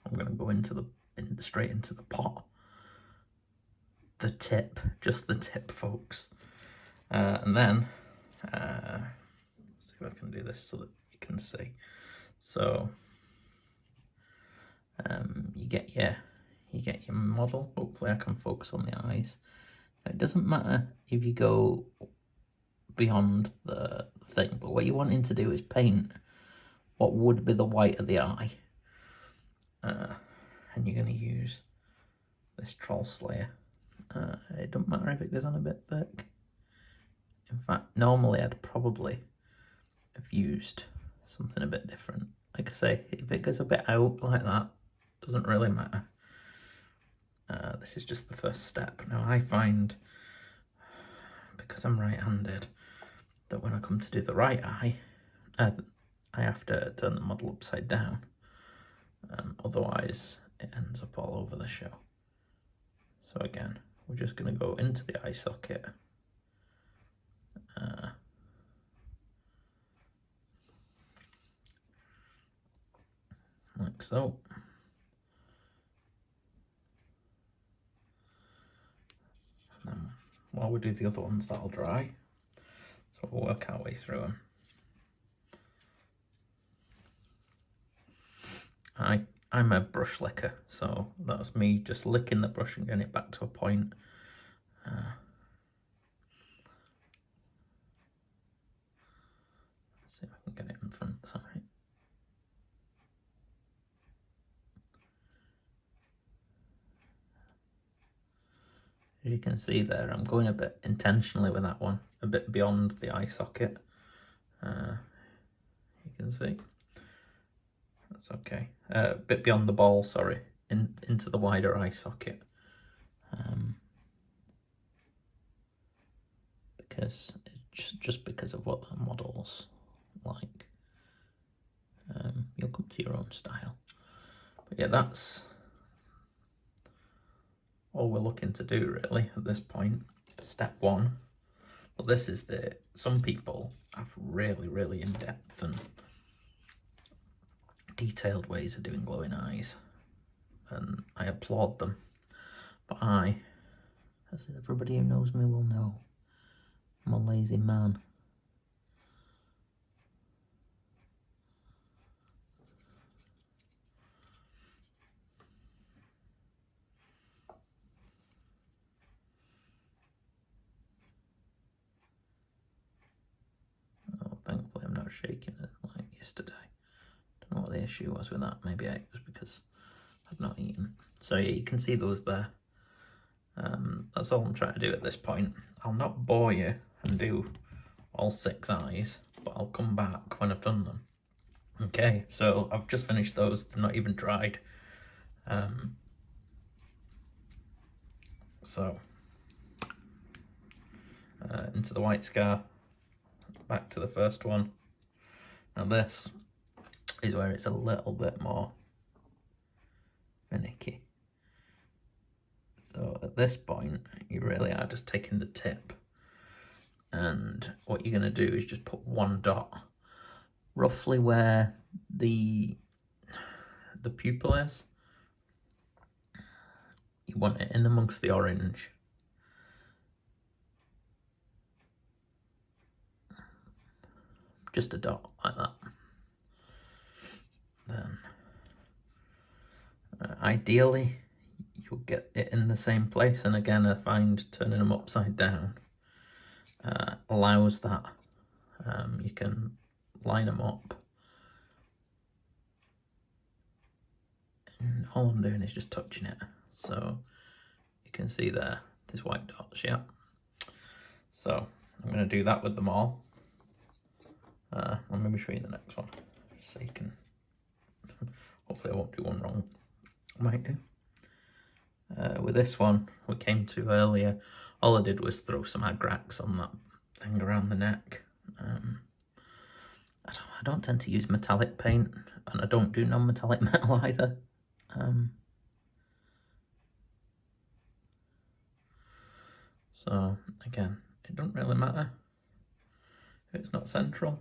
I'm going to go straight into the pot. The tip, just the tip, folks. And then see if I can do this so that you can see. So you get your model. Hopefully I can focus on the eyes. It doesn't matter if you go beyond the thing, but what you're wanting to do is paint what would be the white of the eye. And you're going to use this Troll Slayer. It doesn't matter if it goes on a bit thick. In fact, normally I'd probably have used something a bit different. Like I say, if it goes a bit out like that, doesn't really matter. This is just the first step. Now I find, because I'm right-handed, that when I come to do the right eye, I have to turn the model upside down. Otherwise it ends up all over the show. So again, we're just going to go into the eye socket. Like so. And then while we do the other ones, that'll dry. So we'll work our way through them. I'm a brush licker, so that's me just licking the brush and getting it back to a point. Let's see if I can get it in front, sorry. As you can see there, I'm going a bit intentionally with that one, a bit beyond the eye socket. can see. That's okay. A bit beyond the ball, sorry, into the wider eye socket. Because it's just because of what that model's like. You'll come to your own style. But yeah, that's all we're looking to do really at this point for step one. But this is some people have really in-depth and detailed ways of doing glowing eyes, and I applaud them. But as everybody who knows me will know, I'm a lazy man. Oh, thankfully I'm not shaking it like yesterday. Don't know what the issue was with that. Maybe it was because I'd not eaten. So yeah, you can see those there. That's all I'm trying to do at this point. I'll not bore you and do all 6 eyes, but I'll come back when I've done them. Okay, so I've just finished those. They're not even dried. Into the white scar, back to the first one. Now this is where it's a little bit more finicky. So at this point, you really are just taking the tip, and what you're going to do is just put 1 dot roughly where the pupil is. You want it in amongst the orange. Just a dot like that. Then ideally you'll get it in the same place, and again I find turning them upside down allows that. You can line them up, and all I'm doing is just touching it, so you can see there there's white dots. Yeah, so I'm going to do that with them all. I'll maybe show you the next one so you can hopefully I won't do one wrong. I might do. With this one we came to earlier, all I did was throw some agrax on that thing around the neck. I don't tend to use metallic paint, and I don't do non-metallic metal either. So again, it doesn't really matter if it's not central.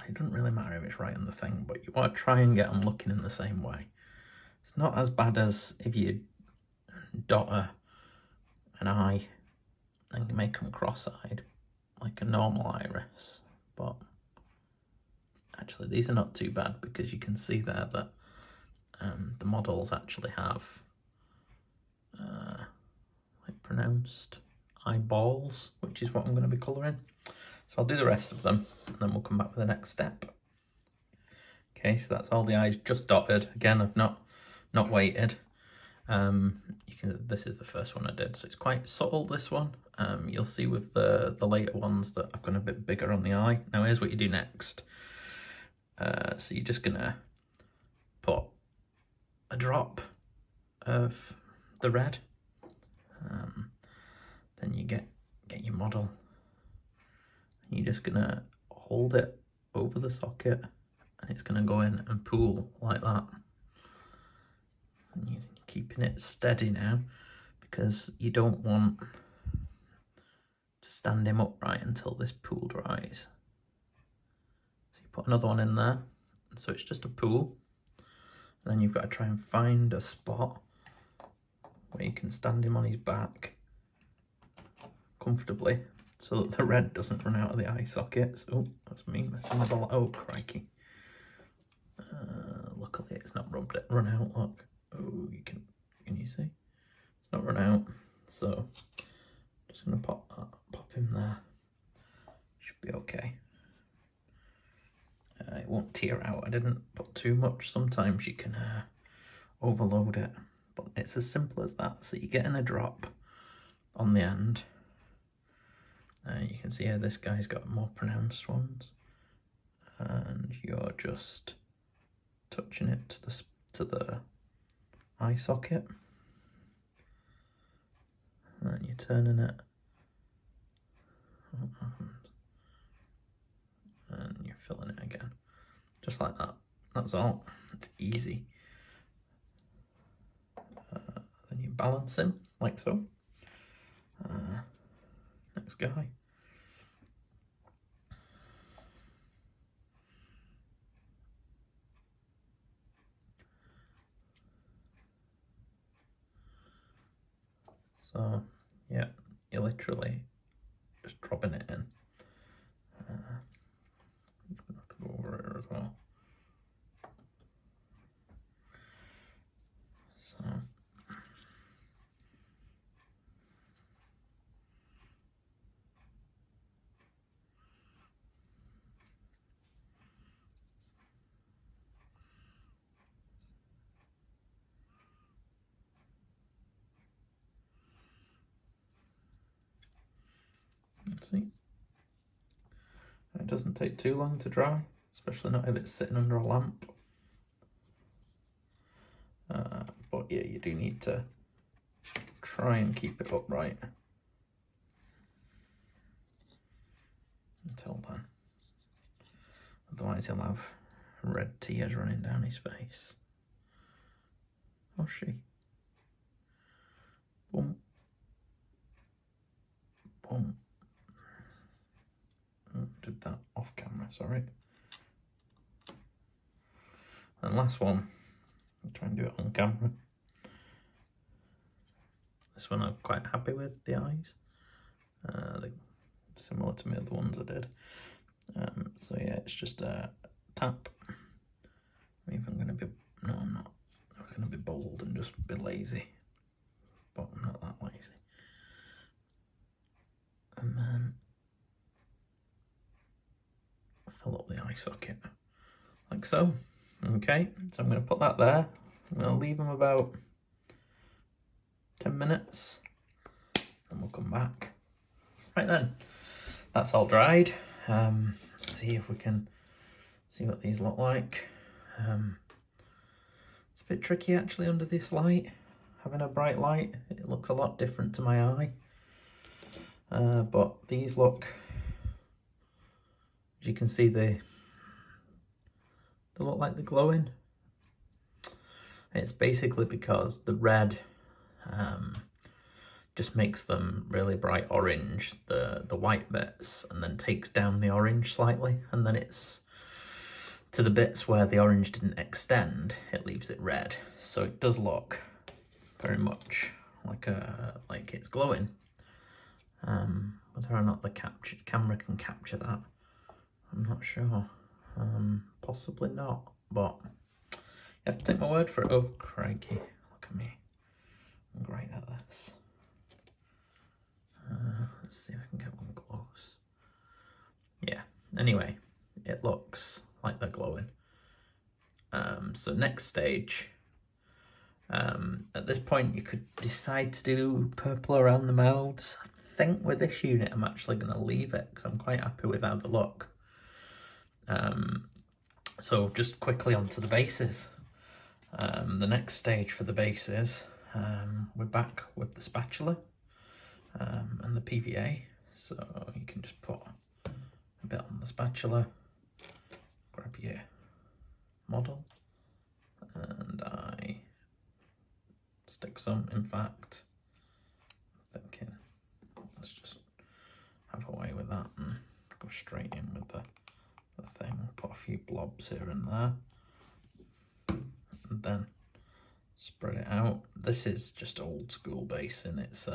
It doesn't really matter if it's right on the thing, but you want to try and get them looking in the same way. It's not as bad as if you dot an eye and make them cross-eyed like a normal iris, but actually these are not too bad because you can see there that the models actually have like pronounced eyeballs, which is what I'm going to be colouring. So I'll do the rest of them and then we'll come back with the next step. Okay, so that's all the eyes just dotted. Again, I've not waited. This is the first one I did, so it's quite subtle, this one. You'll see with the later ones that I've gone a bit bigger on the eye. Now here's what you do next. So you're just gonna put a drop of the red. Then you get your model. You're just gonna hold it over the socket and it's gonna go in and pool like that. And you're keeping it steady now because you don't want to stand him upright until this pool dries. So you put another one in there, so it's just a pool. And then you've got to try and find a spot where you can stand him on his back comfortably so that the red doesn't run out of the eye sockets. Oh, that's me messing with the light. Oh, crikey. Luckily it's not run out, look. Oh, can you see? It's not run out, so just gonna pop him there. Should be okay. It won't tear out. I didn't put too much. Sometimes you can overload it, but it's as simple as that. So you're getting a drop on the end. You can see here this guy's got more pronounced ones. and you're just touching it to the eye socket, and then you're turning it, and you're filling it again, just like that. That's all. It's easy. Then you balance him like so. Next guy. So yeah, you're literally just dropping it in. I'm just gonna have to go over it as well. So let's see. It doesn't take too long to dry, especially not if it's sitting under a lamp. But yeah, you do need to try and keep it upright until then. Otherwise he'll have red tears running down his face. Or she. Boom. Boom. Oh, did that off camera, sorry. And last one, I'll try and do it on camera. This one I'm quite happy with, the eyes. They're similar to my other ones I did. So yeah, it's just a tap. Maybe I'm going to be, no I'm not. I was going to be bold and just be lazy. But I'm not that lazy. And then fill up the eye socket, like so. Okay, so I'm going to put that there. I'm going to leave them about 10 minutes and we'll come back. Right then, that's all dried. Let's see if we can see what these look like. It's a bit tricky actually under this light. Having a bright light, it looks a lot different to my eye. But these look, as you can see, they look like they're glowing. It's basically because the red just makes them really bright orange, the white bits, and then takes down the orange slightly, and then it's to the bits where the orange didn't extend, it leaves it red. So it does look very much like it's glowing. Whether or not the camera can capture that, I'm not sure. Possibly not, but you have to take my word for it. Oh, crikey, look at me. I'm great at this. Let's see if I can get one close. Yeah, anyway, it looks like they're glowing. So next stage, at this point you could decide to do purple around the mouths. I think with this unit I'm actually going to leave it because I'm quite happy with how they look. So just quickly onto the bases. The next stage for the bases, we're back with the spatula and the PVA. So you can just put a bit on the spatula, grab your model, and I stick some. In fact, I'm thinking let's just have a way with that and go straight in with the thing. Put a few blobs here and there, and then spread it out. This is just old school basing. It's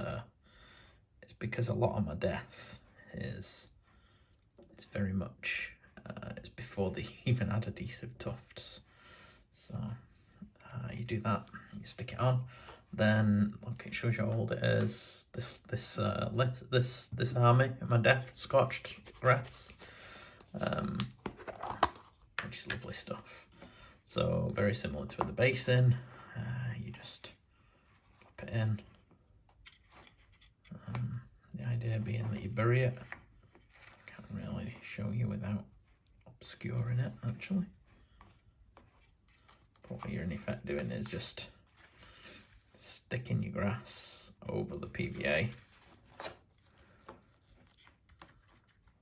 because a lot of my death is, it's very much it's before they even had adhesive tufts. So you do that, you stick it on, then look, it shows you how old it is. This army, my death, scorched grass, which is lovely stuff. So very similar to the basing, you just pop it in. The idea being that you bury it. I can't really show you without obscuring it actually. But what you're in effect doing is just sticking your grass over the PVA,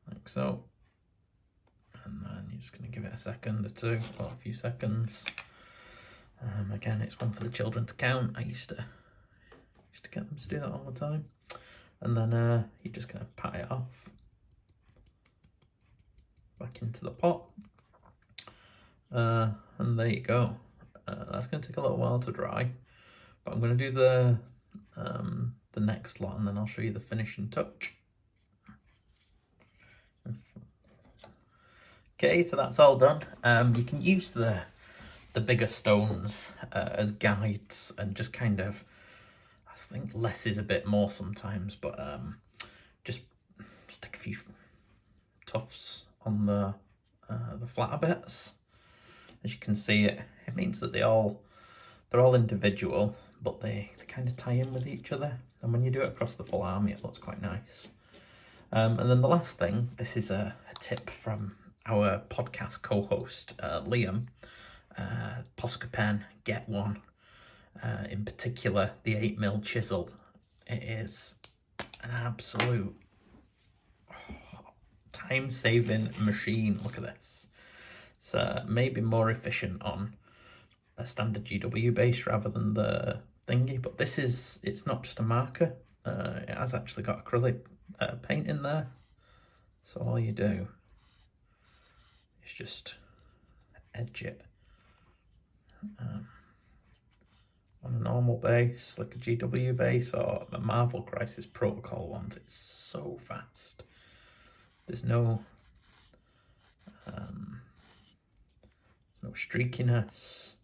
like so. And then you're just going to give it a second or two, well, a few seconds. Again, it's one for the children to count. I used to get them to do that all the time. And then you're just going to pat it off back into the pot. And there you go. That's going to take a little while to dry, but I'm going to do the next lot, and then I'll show you the finishing touch. Okay, so that's all done. You can use the bigger stones as guides and just kind of, I think less is a bit more sometimes, but just stick a few tufts on the flatter bits. As you can see, it means that they're all individual, but they kind of tie in with each other. And when you do it across the full army, it looks quite nice. And then the last thing, this is a tip from our podcast co-host, Liam. Posca pen, get one. In particular, the 8mm chisel. It is an absolute time-saving machine. Look at this. It's maybe more efficient on a standard GW base rather than the thingy, but it's not just a marker. It has actually got acrylic paint in there. So all you do is just edge it on a normal base, like a GW base or a Marvel Crisis Protocol ones. It's so fast. There's no streakiness.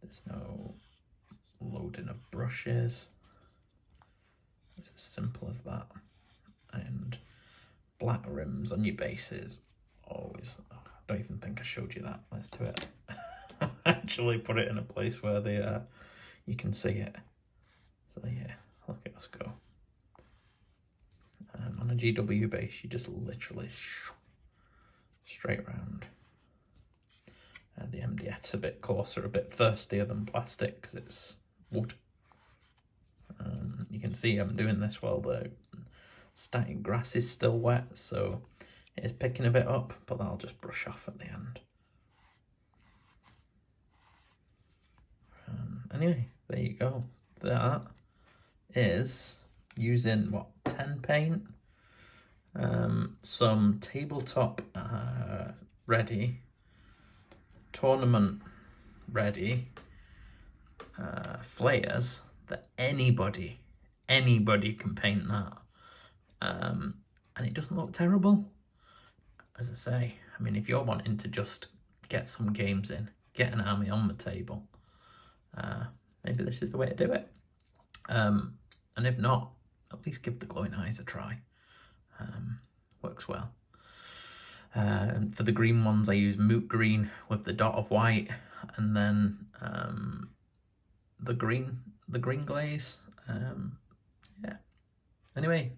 There's no loading of brushes. It's as simple as that. And black rims on your bases always. Oh, I don't even think I showed you that. Let's do it. Actually put it in a place where you can see it. So yeah, look at us go. On a GW base, you just literally straight round. The MDF's a bit coarser, a bit thirstier than plastic because it's wood. You can see I'm doing this while the static grass is still wet, so it is picking a bit up, but that'll just brush off at the end. Anyway, there you go. That is using, 10 paint, some tabletop ready, tournament ready flayers that anybody can paint that. And it doesn't look terrible. As I say, I mean, if you're wanting to just get some games in, get an army on the table, maybe this is the way to do it. And if not, at least give the glowing eyes a try. Works well. For the green ones, I use moot green with the dot of white, and then the green glaze. Yeah. Anyway,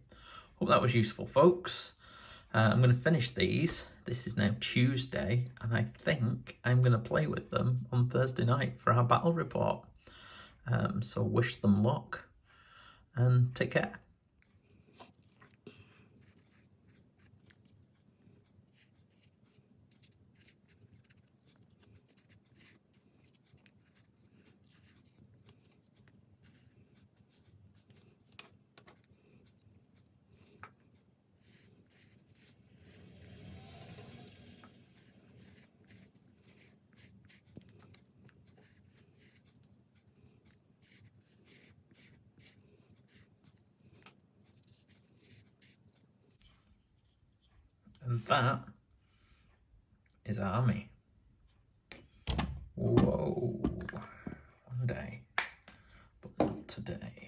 hope that was useful, folks. I'm going to finish these. This is now Tuesday, and I think I'm going to play with them on Thursday night for our battle report. So wish them luck, and take care. And that is our army. Whoa, one day, but not today.